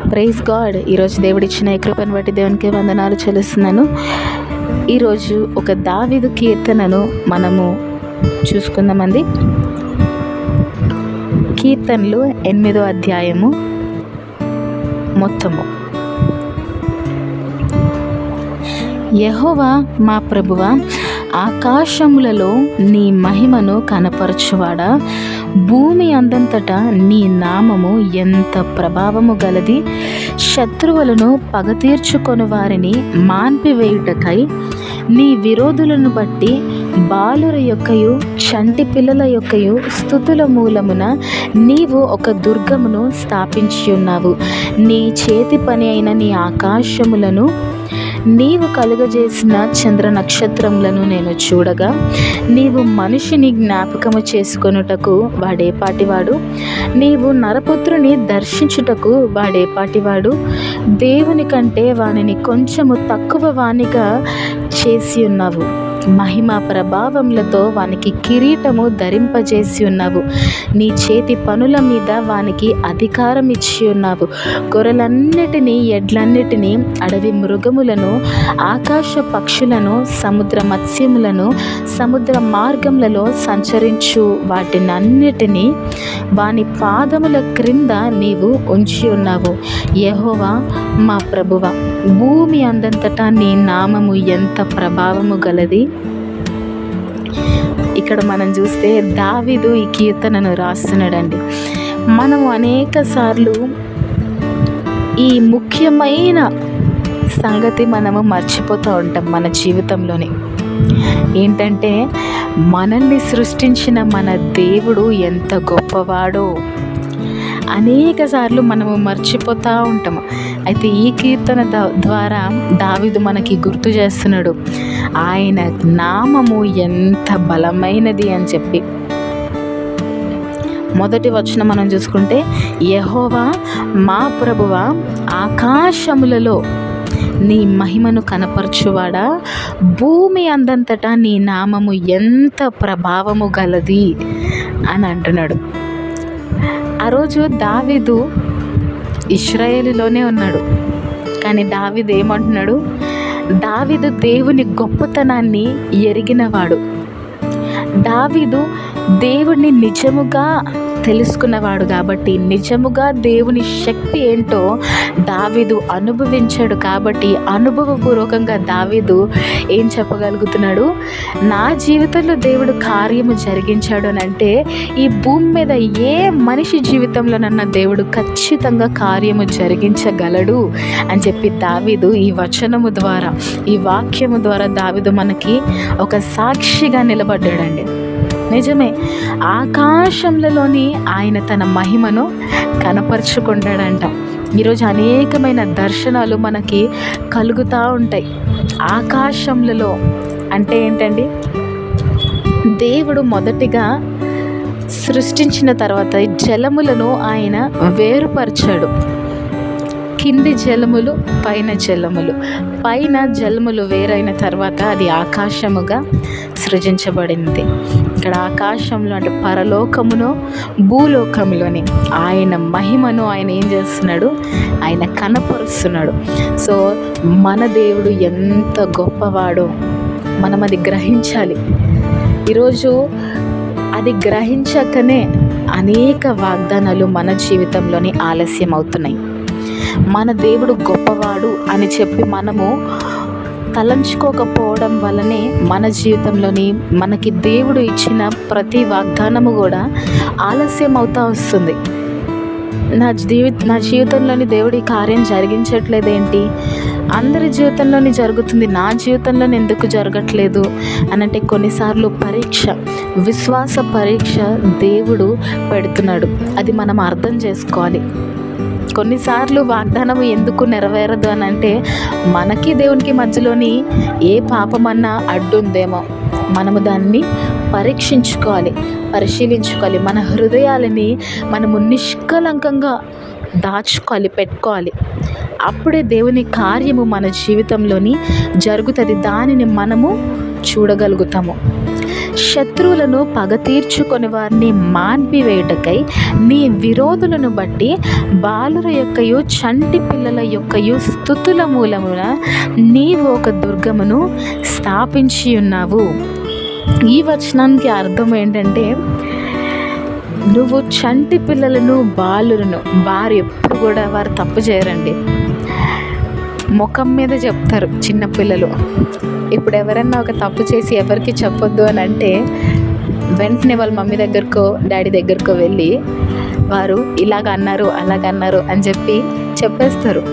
Praise God. ఈరోజు దేవుడిచ్చిన ఈ కృపను బట్టి దేవునికి వందనాలు చెల్లిస్తున్నాను. ఈరోజు ఒక దావీదు కీర్తనను మనము చూసుకుందామండి. కీర్తనలు 8వ అధ్యాయము మొత్తము. యెహోవా మా ప్రభువా, ఆకాశములలో నీ మహిమను కనపరచువాడా, భూమి అందంతటా నీ నామము ఎంత ప్రభావము గలది. శత్రువులను పగ తీర్చుకొని వారిని మాన్పివేయుటకై నీ విరోధులను బట్టి బాలుర యొక్కయు చంటి పిల్లల యొక్కయు స్తుతుల మూలమున నీవు ఒక దుర్గమును స్థాపించి ఉన్నావు. నీ చేతి పని అయిన నీ ఆకాశములను నీవు కలుగజేసిన చంద్ర నక్షత్రములను నేను చూడగా, నీవు మనిషిని జ్ఞాపకము చేసుకొనుటకు వాడేపాటివాడు, నీవు నరపుత్రుని దర్శించుటకు వాడేపాటివాడు. దేవుని కంటే వానిని కొంచెము తక్కువ వానిగా చేసి ఉన్నావు. మహిమ ప్రభావములతో వానికి కిరీటము ధరింపజేసి ఉన్నావు. నీ చేతి పనుల మీద వానికి అధికారం ఇచ్చి ఉన్నావు. గొర్రెలన్నిటినీ, ఎడ్లన్నిటినీ, అడవి మృగములను, ఆకాశ పక్షులను, సముద్ర మత్స్యములను, సముద్ర మార్గములలో సంచరించు వాటినన్నిటినీ వాని పాదముల క్రింద నీవు ఉంచి ఉన్నావు. యెహోవా మా ప్రభువా, భూమి అందంతటా నీ నామము ఎంత ప్రభావము గలది. ఇక్కడ మనం చూస్తే దావీదు ఈ కీర్తనను రాస్తున్నాడండి. మనము అనేక సార్లు ఈ ముఖ్యమైన సంగతి మనము మర్చిపోతూ ఉంటాం మన జీవితంలోని. ఏంటంటే, మనల్ని సృష్టించిన మన దేవుడు ఎంత గొప్పవాడో అనేక సార్లు మనము మర్చిపోతూ ఉంటాము. అయితే ఈ కీర్తన ద్వారా దావీదు మనకి గుర్తు చేస్తున్నాడు ఆయన నామము ఎంత బలమైనది అని చెప్పి. మొదటి వచనం మనం చూసుకుంటే, యెహోవా మా ప్రభువా, ఆకాశములలో నీ మహిమను కనపరచువాడా, భూమి అందంతటా నీ నామము ఎంత ప్రభావము గలది అని అంటున్నాడు. ఆ రోజు దావీదు ఇశ్రాయేలులోనే ఉన్నాడు. కానీ దావీదు ఏమంటున్నాడు? దావీదు దేవుని గొప్పతనాన్ని ఎరిగినవాడు. దావీదు దేవుణ్ణి నిజముగా తెలుసుకున్నవాడు కాబట్టి, నిజముగా దేవుని శక్తి ఏంటో దావీదు అనుభవించాడు కాబట్టి, అనుభవపూర్వకంగా దావీదు ఏం చెప్పగలుగుతున్నాడు? నా జీవితంలో దేవుడు కార్యము జరిగించాడు అని అంటే, ఈ భూమి మీద ఏ మనిషి జీవితంలోనన్నా దేవుడు ఖచ్చితంగా కార్యము జరిగించగలడు అని చెప్పి దావీదు ఈ వచనము ద్వారా, ఈ వాక్యము ద్వారా దావీదు మనకి ఒక సాక్షిగా నిలబడ్డాడండి. నిజమే, ఆకాశంలోని ఆయన తన మహిమను కనపరుచుకుంటాడంట. ఈరోజు అనేకమైన దర్శనాలు మనకి కలుగుతూ ఉంటాయి. ఆకాశంలో అంటే ఏంటండి? దేవుడు మొదటిగా సృష్టించిన తర్వాత జలములను ఆయన వేరుపరిచాడు. కింది జలములు, పైన జలములు. పైన జలములు వేరైన తర్వాత అది ఆకాశముగా సృజించబడింది. ఇక్కడ ఆకాశంలో అంటే పరలోకమును, భూలోకములోని ఆయన మహిమను ఆయన ఏం చేస్తున్నాడు? ఆయన కనపరుస్తున్నాడు. సో మన దేవుడు ఎంత గొప్పవాడో మనం అది గ్రహించాలి. ఈరోజు అది గ్రహించకనే అనేక వాగ్దానాలు మన జీవితంలోని ఆలస్యం అవుతున్నాయి. మన దేవుడు గొప్పవాడు అని చెప్పి మనము తలంచుకోకపోవడం వల్లనే మన జీవితంలోని మనకి దేవుడు ఇచ్చిన ప్రతి వాగ్దానము కూడా ఆలస్యం అవుతూ వస్తుంది. నా జీవితంలోని దేవుడి కార్యం జరిగించట్లేదేంటి? అందరి జీవితంలోని జరుగుతుంది, నా జీవితంలోని ఎందుకు జరగట్లేదు అనంటే, కొన్నిసార్లు పరీక్ష, విశ్వాస పరీక్ష దేవుడు పెడుతున్నాడు. అది మనం అర్థం చేసుకోవాలి. కొన్నిసార్లు వాగ్దానం ఎందుకు నెరవేరదు అని అంటే, మనకి దేవునికి మధ్యలోని ఏ పాపమన్నా అడ్డుందేమో మనము దాన్ని పరిశీలించుకోవాలి. మన హృదయాలని మనము నిష్కలంకంగా దాచుకోవాలి, పెట్టుకోవాలి. అప్పుడే దేవుని కార్యము మన జీవితంలోని జరుగుతుంది. దానిని మనము చూడగలుగుతాము. శత్రువులను పగ తీర్చుకొని వారిని మాన్పివేయుటకై నీ విరోధులను బట్టి బాలుర యొక్కయు చంటి పిల్లల యొక్కయు స్తుతుల మూలమున నీవు ఒక దుర్గమును స్థాపించి ఉన్నావు. ఈ వచనానికి అర్థం ఏంటంటే, నువ్వు చంటి పిల్లలను బాలులను, వారు ఎప్పుడు కూడా వారు తప్పు చేయరండి, ముఖం మీద చెప్తారు చిన్నపిల్లలు. ఇప్పుడు ఎవరన్నా ఒక తప్పు చేసి ఎవరికి చెప్పొద్దు అని అంటే వెంటనే వాళ్ళ మమ్మీ దగ్గరకో డాడీ దగ్గరకో వెళ్ళి వారు ఇలాగ అన్నారు అలాగన్నారు అని చెప్పి చెప్పేస్తారు.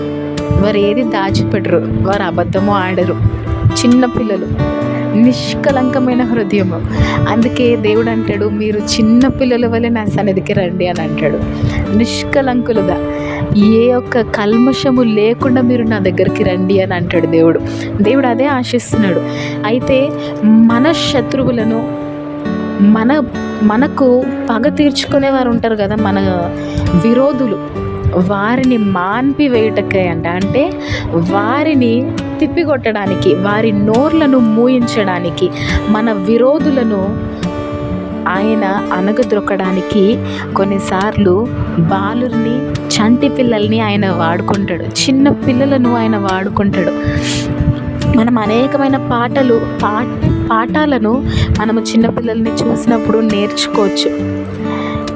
వారు ఏది దాచిపెట్టరు, వారు అబద్ధము ఆడరు. చిన్నపిల్లలు నిష్కలంకమైన హృదయము. అందుకే దేవుడు అంటాడు, మీరు చిన్న పిల్లల వలె నా సన్నిధికి రండి అని అంటాడు. నిష్కలంకులుగా, ఏ ఒక్క కల్మషము లేకుండా మీరు నా దగ్గరికి రండి అని అంటాడు దేవుడు. దేవుడు అదే ఆశిస్తున్నాడు. అయితే మన శత్రువులను, మనకు పగ తీర్చుకునేవారు ఉంటారు కదా, మన విరోధులు, వారిని మాన్పివేయుటకై అంటే వారిని తిప్పికొట్టడానికి, వారి నోర్లను మూయించడానికి, మన విరోధులను ఆయన అణగద్రొక్కడానికి కొన్నిసార్లు బాలుర్ని, చంటి పిల్లల్ని ఆయన వాడుకుంటాడు, చిన్న పిల్లలను ఆయన వాడుకుంటాడు. మనం అనేకమైన పాఠాలను మనము చిన్నపిల్లల్ని చూసినప్పుడు నేర్చుకోవచ్చు.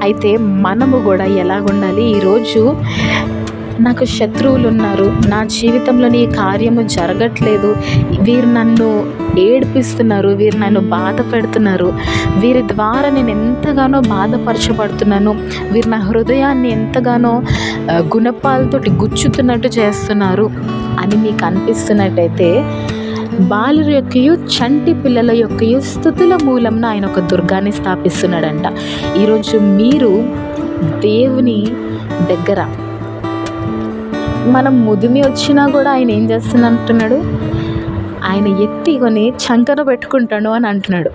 అయితే మనము కూడా ఎలాగుండాలి? ఈరోజు నాకు శత్రువులు ఉన్నారు, నా జీవితంలో ఈ కార్యము జరగట్లేదు, వీరు నన్ను ఏడిపిస్తున్నారు, వీరు నన్ను బాధ పెడుతున్నారు, వీరి ద్వారా నేను ఎంతగానో బాధపరచబడుతున్నాను, వీరు నా హృదయాన్ని ఎంతగానో గుణపాలతోటి గుచ్చుతున్నట్టు చేస్తున్నారు అని మీకు అనిపిస్తున్నట్టయితే, బాలుర యొక్కయు చంటి పిల్లల యొక్కయు స్తుతుల మూలంన ఆయన ఒక దుర్గాన్ని స్థాపిస్తున్నాడంట. ఈరోజు మీరు దేవుని దగ్గర, మనం ముదిమి వచ్చినా కూడా ఆయన ఏం చేస్తున్నట్టున్నాడు, ఆయన ఎత్తికొని చంకన పెట్టుకుంటాను అని అంటున్నాడు.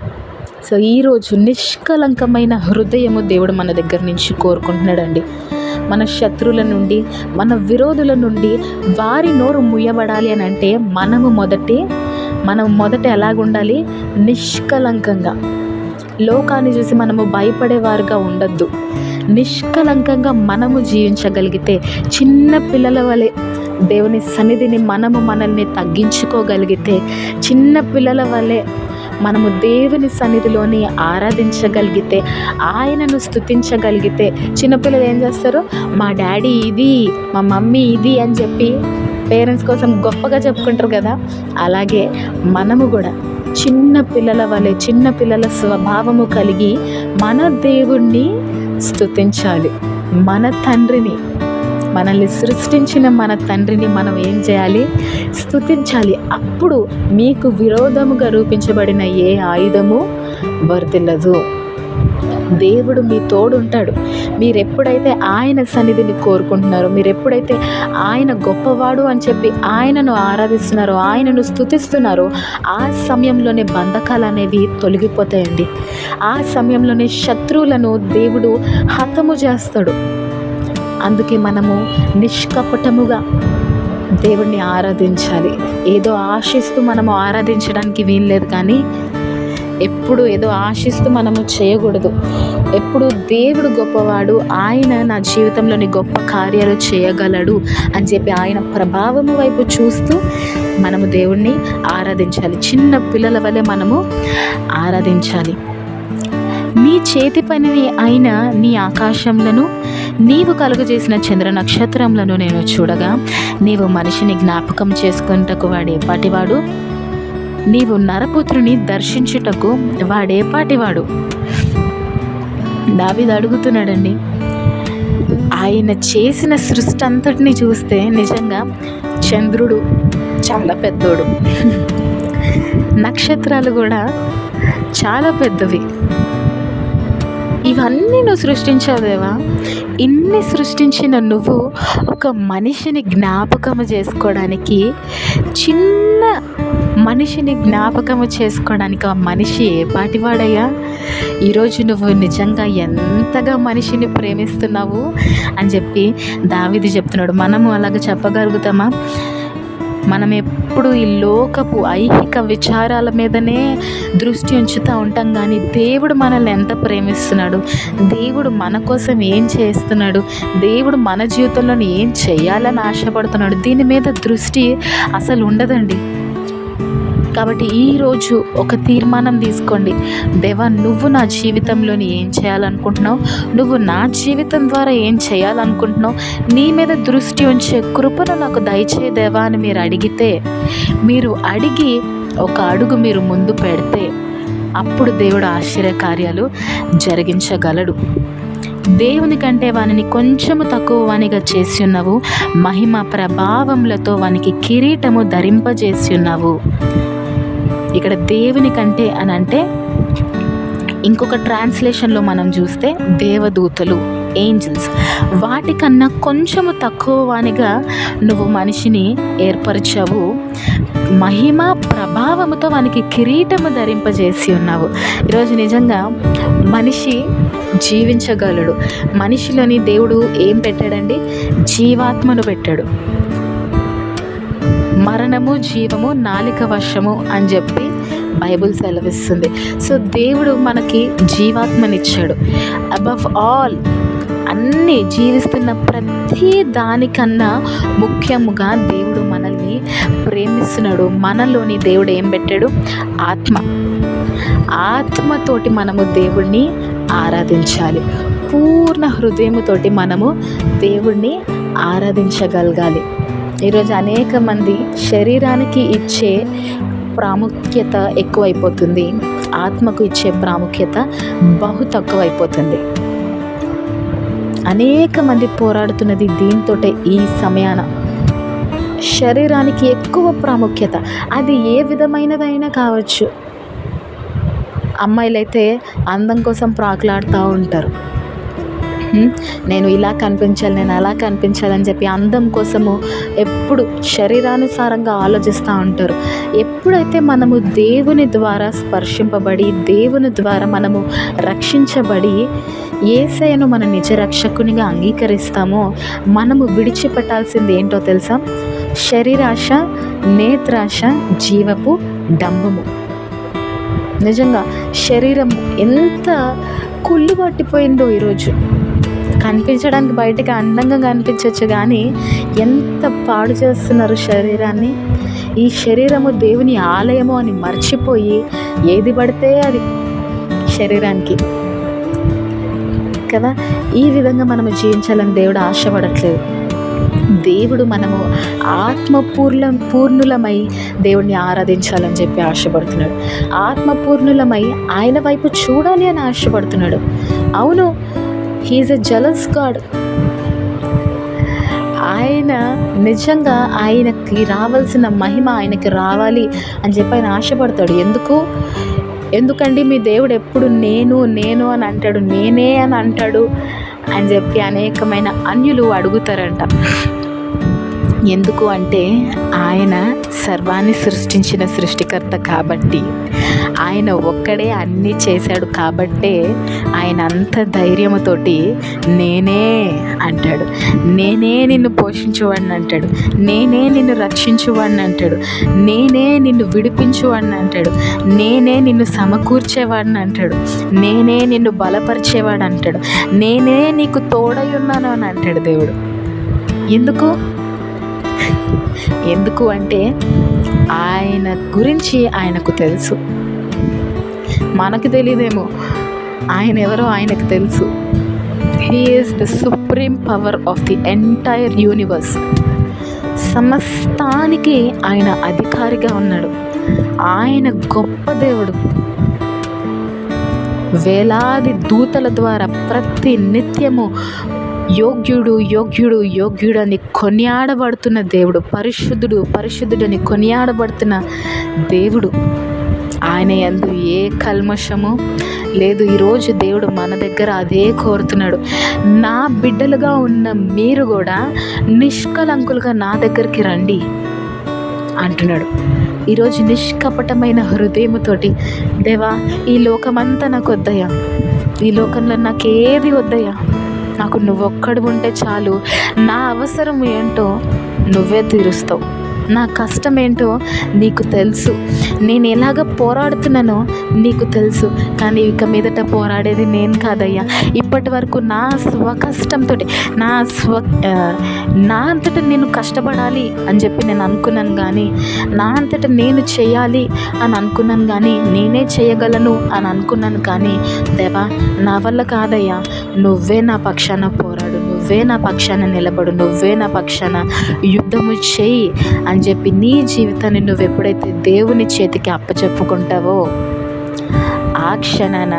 సో ఈరోజు నిష్కలంకమైన హృదయము దేవుడు మన దగ్గర నుంచి కోరుకుంటున్నాడండి. మన శత్రువుల నుండి, మన విరోధుల నుండి వారి నోరు ముయ్యబడాలి అని అంటే మనం మొదట ఎలాగుండాలి? నిష్కలంకంగా. లోకాన్ని చూసి మనము భయపడేవారుగా ఉండొద్దు. నిష్కలంకంగా మనము జీవించగలిగితే, చిన్న పిల్లల వలె దేవుని సన్నిధిని మనల్ని తగ్గించుకోగలిగితే, చిన్న పిల్లల వలె మనము దేవుని సన్నిధిలోని ఆరాధించగలిగితే, ఆయనను స్తుతించగలిగితే, చిన్నపిల్లలు ఏం చేస్తారు? మా డాడీ ఇది, మా మమ్మీ ఇది అని చెప్పి పేరెంట్స్ కోసం గొప్పగా చెప్పుకుంటారు కదా. అలాగే మనము కూడా చిన్న పిల్లల వలె, చిన్న పిల్లల స్వభావము కలిగి మన దేవుణ్ణి స్తుతించాలి. మన తండ్రిని, మనల్ని సృష్టించిన మన తండ్రిని మనం ఏం చేయాలి? స్తుతించాలి. అప్పుడు మీకు విరోధముగా రూపించబడిన ఏ ఆయుధము వర్ధిల్లదు. దేవుడు మీ తోడు ఉంటాడు. మీరు ఎప్పుడైతే ఆయన సన్నిధిని కోరుకుంటున్నారో, మీరు ఎప్పుడైతే ఆయన గొప్పవాడు అని చెప్పి ఆయనను ఆరాధిస్తున్నారో, ఆయనను స్తుతిస్తున్నారో, ఆ సమయంలోనే బంధకాలు అనేవి తొలగిపోతాయండి. ఆ సమయంలోనే శత్రువులను దేవుడు హతము చేస్తాడు. అందుకే మనము నిష్కపటముగా దేవుణ్ణి ఆరాధించాలి. ఏదో ఆశిస్తూ మనము ఆరాధించడానికి వీల్లేదు, కానీ ఎప్పుడు ఏదో ఆశిస్తూ మనము చేయకూడదు. ఎప్పుడు దేవుడు గొప్పవాడు, ఆయన నా జీవితంలోని గొప్ప కార్యాలు చేయగలడు అని చెప్పి ఆయన ప్రభావము వైపు చూస్తూ మనము దేవుణ్ణి ఆరాధించాలి. చిన్న పిల్లల వలె మనము ఆరాధించాలి. నీ చేతి పనిని అయిన నీ ఆకాశంలను, నీవు కలుగజేసిన చంద్ర నక్షత్రములను నేను చూడగా, నీవు మనిషిని జ్ఞాపకం చేసుకున్నటకు వాడేపాటివాడు, నీవు నరపుత్రుని దర్శించుటకు వాడేపాటివాడు. దావీదు అడుగుతున్నాడండి. ఆయన చేసిన సృష్టి అంతటిని చూస్తే నిజంగా చంద్రుడు చాలా పెద్దోడు, నక్షత్రాలు కూడా చాలా పెద్దవి. ఇవన్నీ నువ్వు సృష్టించావు దేవా. ఇన్ని సృష్టించిన నువ్వు ఒక మనిషిని జ్ఞాపకము చేసుకోవడానికి, చిన్న మనిషిని జ్ఞాపకము చేసుకోవడానికి ఆ మనిషి ఏ పాటివాడయ్యా? ఈరోజు నువ్వు నిజంగా ఎంతగా మనిషిని ప్రేమిస్తున్నావు అని చెప్పి దావీదు చెప్తున్నాడు. మనము అలాగ చెప్పగలుగుతామా? మనం ఎప్పుడు ఈ లోకపు ఐహిక విచారాల మీదనే దృష్టి ఉంచుతూ ఉంటాం, కానీ దేవుడు మనల్ని ఎంత ప్రేమిస్తున్నాడు, దేవుడు మన కోసం ఏం చేస్తున్నాడు, దేవుడు మన జీవితంలో ఏం చేయాలని ఆశపడుతున్నాడు, దీని మీద దృష్టి అసలు ఉండదండి. కాబట్టి ఈరోజు ఒక తీర్మానం తీసుకోండి. దేవా, నువ్వు నా జీవితంలోని ఏం చేయాలనుకుంటున్నావు, నువ్వు నా జీవితం ద్వారా ఏం చేయాలనుకుంటున్నావు, నీ మీద దృష్టి ఉంచే కృపను నాకు దయచే దేవా అని మీరు అడిగితే, మీరు అడిగి ఒక అడుగు మీరు ముందు పెడితే అప్పుడు దేవుడు ఆశ్చర్యకార్యాలు జరిగించగలడు. దేవుని కంటే వానిని కొంచెము తక్కువ వానిగా చేసి ఉన్నావు, మహిమ ప్రభావములతో వానికి కిరీటము ధరింపజేసి ఉన్నావు. ఇక్కడ దేవుని కంటే అని అంటే ఇంకొక ట్రాన్స్లేషన్లో మనం చూస్తే దేవదూతలు, ఏంజల్స్, వాటికన్నా కొంచెము తక్కువ వానిగా నువ్వు మనిషిని ఏర్పరిచావు, మహిమ ప్రభావముతో వానికి కిరీటము ధరింపజేసి ఉన్నావు. ఈరోజు నిజంగా మనిషి జీవించగలడు. మనిషిలోని దేవుడు ఏం పెట్టాడండి? జీవాత్మను పెట్టాడు. మరణము జీవము నాలిక వశము అని చెప్పి బైబిల్ సెలవిస్తుంది. సో దేవుడు మనకి జీవాత్మనిచ్చాడు. అబవ్ ఆల్, అన్నీ జీవిస్తున్న ప్రతి దానికన్నా ముఖ్యముగా దేవుడు మనల్ని ప్రేమిస్తున్నాడు. మనలోని దేవుడు ఏం పెట్టాడు? ఆత్మ. ఆత్మతోటి మనము దేవుణ్ణి ఆరాధించాలి. పూర్ణ హృదయముతోటి మనము దేవుణ్ణి ఆరాధించగలగాలి. ఈరోజు అనేక మంది శరీరానికి ఇచ్చే ప్రాముఖ్యత ఎక్కువైపోతుంది, ఆత్మకు ఇచ్చే ప్రాముఖ్యత బహు తక్కువైపోతుంది. అనేక మంది పోరాడుతున్నది దీంతో. ఈ సమయాన శరీరానికి ఎక్కువ ప్రాముఖ్యత, అది ఏ విధమైనదైనా కావచ్చు. అమ్మాయిలైతే అందం కోసం ప్రాకులాడుతూ ఉంటారు. నేను ఇలా కనిపించాలి, నేను అలా కనిపించాలని చెప్పి అందం కోసము ఎప్పుడు శరీరానుసారంగా ఆలోచిస్తూ ఉంటారు. ఎప్పుడైతే మనము దేవుని ద్వారా స్పర్శింపబడి, దేవుని ద్వారా మనము రక్షించబడి, యేసయ్యను మన నిజ రక్షకునిగా అంగీకరిస్తామో, మనము విడిచిపెట్టాల్సింది ఏంటో తెలుసా? శరీరాశ, నేత్రాశ, జీవపు డంబము. నిజంగా శరీరం ఎంత కుళ్ళు పట్టిపోయిందో ఈరోజు. కనిపించడానికి బయటకు అందంగా కనిపించవచ్చు, కానీ ఎంత పాడు చేస్తున్నారు శరీరాన్ని. ఈ శరీరము దేవుని ఆలయము అని మర్చిపోయి ఏది పడితే అది శరీరానికి కదా. ఈ విధంగా మనము జీవించాలని దేవుడు ఆశపడట్లేదు. దేవుడు మనము పూర్ణులమై దేవుడిని ఆరాధించాలని చెప్పి ఆశపడుతున్నాడు. ఆత్మపూర్ణులమై ఆయన వైపు చూడాలి అని ఆశపడుతున్నాడు. అవును, హీఈస్ ఎ జలస్ గాడ్. ఆయన నిజంగా ఆయనకి రావాల్సిన మహిమ ఆయనకి రావాలి అని చెప్పి ఆయన ఆశపడతాడు. ఎందుకండి మీ దేవుడు ఎప్పుడు నేను నేను అని అంటాడు, నేనే అని అంటాడు అని చెప్పి అనేకమైన అన్యులు అడుగుతారంట. ఎందుకు అంటే ఆయన సర్వాన్ని సృష్టించిన సృష్టికర్త కాబట్టి, ఆయన ఒక్కడే అన్నీ చేశాడు కాబట్టే ఆయన అంత ధైర్యముతోటి నేనే అంటాడు. నేనే నిన్ను పోషించువాడిని అంటాడు, నేనే నిన్ను రక్షించువాడిని అంటాడు, నేనే నిన్ను విడిపించువాడిని అంటాడు, నేనే నిన్ను సమకూర్చేవాడిని అంటాడు, నేనే నిన్ను బలపరిచేవాడు అంటాడు, నేనే నీకు తోడై ఉన్నాను అని అంటాడు దేవుడు. ఎందుకు అంటే ఆయన గురించి ఆయనకు తెలుసు. మనకు తెలియదేమో, ఆయన ఎవరో ఆయనకు తెలుసు. He is the supreme power of the entire universe. సమస్తానికి ఆయన అధికారిగా ఉన్నాడు. ఆయన గొప్ప దేవుడు. వేలాది దూతల ద్వారా ప్రతి నిత్యము యోగ్యుడు యోగ్యుడు యోగ్యుడు అని కొనియాడబడుతున్న దేవుడు, పరిశుద్ధుడు పరిశుద్ధుడని కొనియాడబడుతున్న దేవుడు. ఆయన యందు ఏ కల్మషము లేదు. ఈరోజు దేవుడు మన దగ్గర అదే కోరుతున్నాడు. నా బిడ్డలుగా ఉన్న మీరు కూడా నిష్కలంకులుగా నా దగ్గరికి రండి అంటున్నాడు. ఈరోజు నిష్కపటమైన హృదయముతోటి, దేవా ఈ లోకమంతా నాకు వద్దయ్యా, ఈ లోకంలో నాకేది వద్దయ్యా, నాకు నువ్వొక్కడు ఉంటే చాలు, నా అవసరం ఏంటో నువ్వే తీరుస్తావు, నా కష్టం ఏంటో నీకు తెలుసు, నేను ఎలాగ పోరాడుతున్నానో నీకు తెలుసు. కానీ ఇక మీదట పోరాడేది నేను కాదయ్యా. ఇప్పటి వరకు నా స్వకష్టంతో నా అంతటా నేను కష్టపడాలి అని చెప్పి నేను అనుకున్నాను, కానీ నా అంతటా నేను చేయాలి అని అనుకున్నాను, కానీ నేనే చేయగలను అని అనుకున్నాను. కానీ దేవా, నా వల్ల కాదయ్యా, నువ్వే నా పక్షాన పోరాడు, నువ్వే నా పక్షాన నిలబడు, నువ్వే నా పక్షాన యుద్ధము చేయి అని చెప్పి నీ జీవితాన్ని నువ్వు ఎప్పుడైతే దేవుని చేతికి అప్పచెప్పుకుంటావో ఆ క్షణాన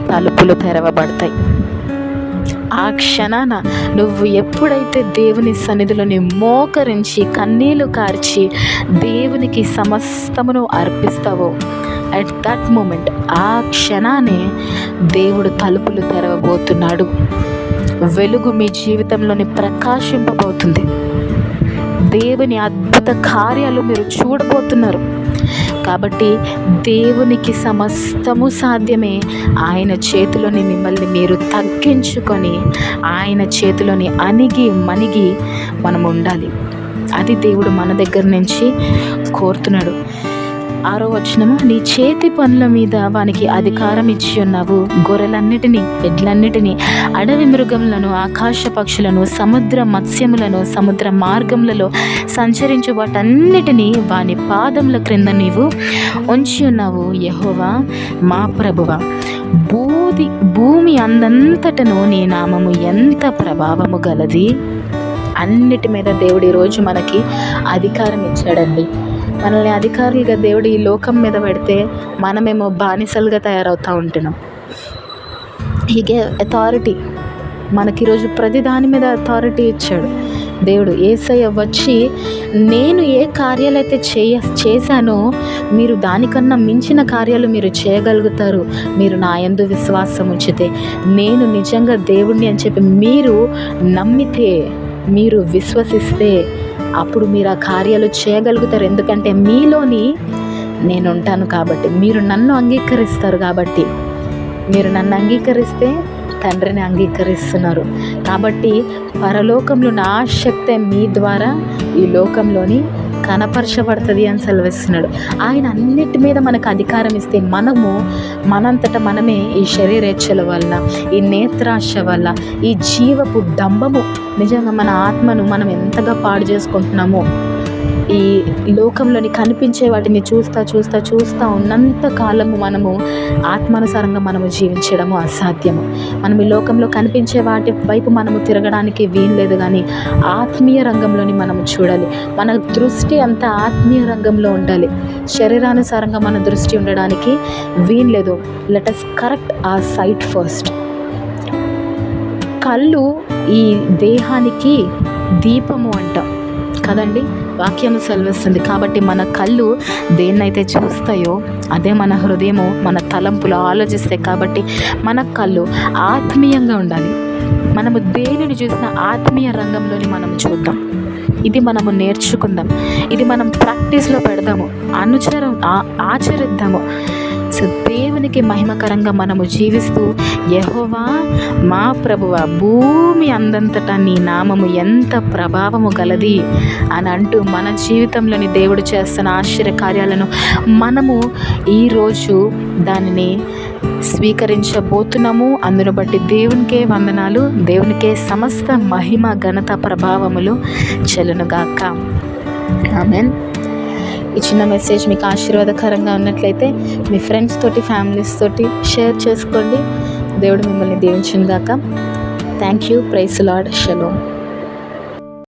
తలుపులు తెరవబడతాయి. ఆ క్షణాన నువ్వు ఎప్పుడైతే దేవుని సన్నిధిలోని మోకరించి కన్నీళ్లు కార్చి దేవునికి సమస్తమును అర్పిస్తావో, అట్ దట్ మూమెంట్, ఆ క్షణానే దేవుడు తలుపులు తెరవబోతున్నాడు. వెలుగు మీ జీవితంలోని ప్రకాశింపబోతుంది. దేవుని అద్భుత కార్యాలు మీరు చూడబోతున్నారు. కాబట్టి దేవునికి సమస్తము సాధ్యమే. ఆయన చేతిలోని మిమ్మల్ని మీరు తగ్గించుకొని ఆయన చేతిలోని అణిగి మణిగి మనం ఉండాలి. అది దేవుడు మన దగ్గర నుంచి కోరుతున్నాడు. 6వ వచనము, నీ చేతి పనుల మీద వానికి అధికారం ఇచ్చి ఉన్నావు. గొర్రెలన్నిటినీ, ఎడ్లన్నిటినీ, అడవి మృగములను, ఆకాశ పక్షులను, సముద్ర మత్స్యములను, సముద్ర మార్గములలో సంచరించు వాటన్నిటినీ వాని పాదముల క్రింద నీవు ఉంచి ఉన్నావు. యెహోవా మా ప్రభువా, భూమి అందంతటను నీ నామము ఎంత ప్రభావము గలది. అన్నిటి మీద దేవుడు ఈరోజు మనకి అధికారం ఇచ్చాడండి. మనల్ని అధికారులుగా దేవుడు ఈ లోకం మీద పెడితే మనమేమో బానిసలుగా తయారవుతూ ఉంటున్నాం. He gave authority. మనకి ఈరోజు ప్రతి దాని మీద అథారిటీ ఇచ్చాడు దేవుడు. యేసయ్య వచ్చి, నేను ఏ కార్యాలైతే చేశానో మీరు దానికన్నా మించిన కార్యాలు మీరు చేయగలుగుతారు, మీరు నా యందు విశ్వాసం ఉంచితే, నేను నిజంగా దేవుణ్ణి అని చెప్పి మీరు నమ్మితే, మీరు విశ్వసిస్తే, అప్పుడు మీరు ఆ కార్యాలు చేయగలుగుతారు. ఎందుకంటే మీలోని నేను ఉంటాను కాబట్టి, మీరు నన్ను అంగీకరిస్తారు కాబట్టి. మీరు నన్ను అంగీకరిస్తే తండ్రిని అంగీకరిస్తున్నారు. కాబట్టి పరలోకంలో నా శక్తి మీ ద్వారా ఈ లోకంలోని కనపరచబడుతుంది అని సెలవిస్తున్నాడు. ఆయన అన్నిటి మీద మనకు అధికారం ఇస్తే మనము మనంతట మనమే ఈ శరీరేచ్ఛల వల్ల, ఈ నేత్రాశ వల్ల, ఈ జీవపు డంబము, నిజంగా మన ఆత్మను మనం ఎంతగా పాడు చేసుకుంటున్నామో, ఈ లోకంలోని కనిపించే వాటిని చూస్తూ ఉన్నంత కాలము మనము ఆత్మానుసారంగా మనము జీవించడము అసాధ్యము. మనం ఈ లోకంలో కనిపించే వాటి వైపు మనము తిరగడానికి వీల్లేదు, కానీ ఆత్మీయ రంగంలోని మనము చూడాలి. మన దృష్టి అంతా ఆత్మీయ రంగంలో ఉండాలి. శరీరానుసారంగా మన దృష్టి ఉండడానికి వీల్లేదు. Let us correct our sight first. కళ్ళు ఈ దేహానికి దీపము అంటాం కదండి, వాక్యము సెలవిస్తుంది. కాబట్టి మన కళ్ళు దేన్నైతే చూస్తాయో అదే మన హృదయము, మన తలంపులు ఆలోచిస్తాయి. కాబట్టి మన కళ్ళు ఆత్మీయంగా ఉండాలి. మనము దేనిని చూసినా ఆత్మీయ రంగంలోని మనం చూద్దాం. ఇది మనము నేర్చుకుందాం, ఇది మనం ప్రాక్టీస్లో పెడదాము, ఆచరిద్దాము. సో దేవునికి మహిమకరంగా మనము జీవిస్తూ, యెహోవా మా ప్రభువా, భూమి అందంతటా నీ నామము ఎంత ప్రభావము గలది అని అంటూ మన జీవితంలోని దేవుడు చేస్తున్న ఆశ్చర్య కార్యాలను మనము ఈరోజు దానిని స్వీకరించబోతున్నాము. అందును బట్టి దేవునికే వందనాలు, దేవునికే సమస్త మహిమ ఘనత ప్రభావములు చెల్లునుగాక. ఆమేన్. ఈ చిన్న మెసేజ్ మీకు ఆశీర్వాదకరంగా ఉన్నట్లయితే మీ ఫ్రెండ్స్ తోటి, ఫ్యామిలీస్ తోటి షేర్ చేసుకోండి. దేవుడు మిమ్మల్ని దీవించును గాక. Thank you. Praise the lord. Shalom.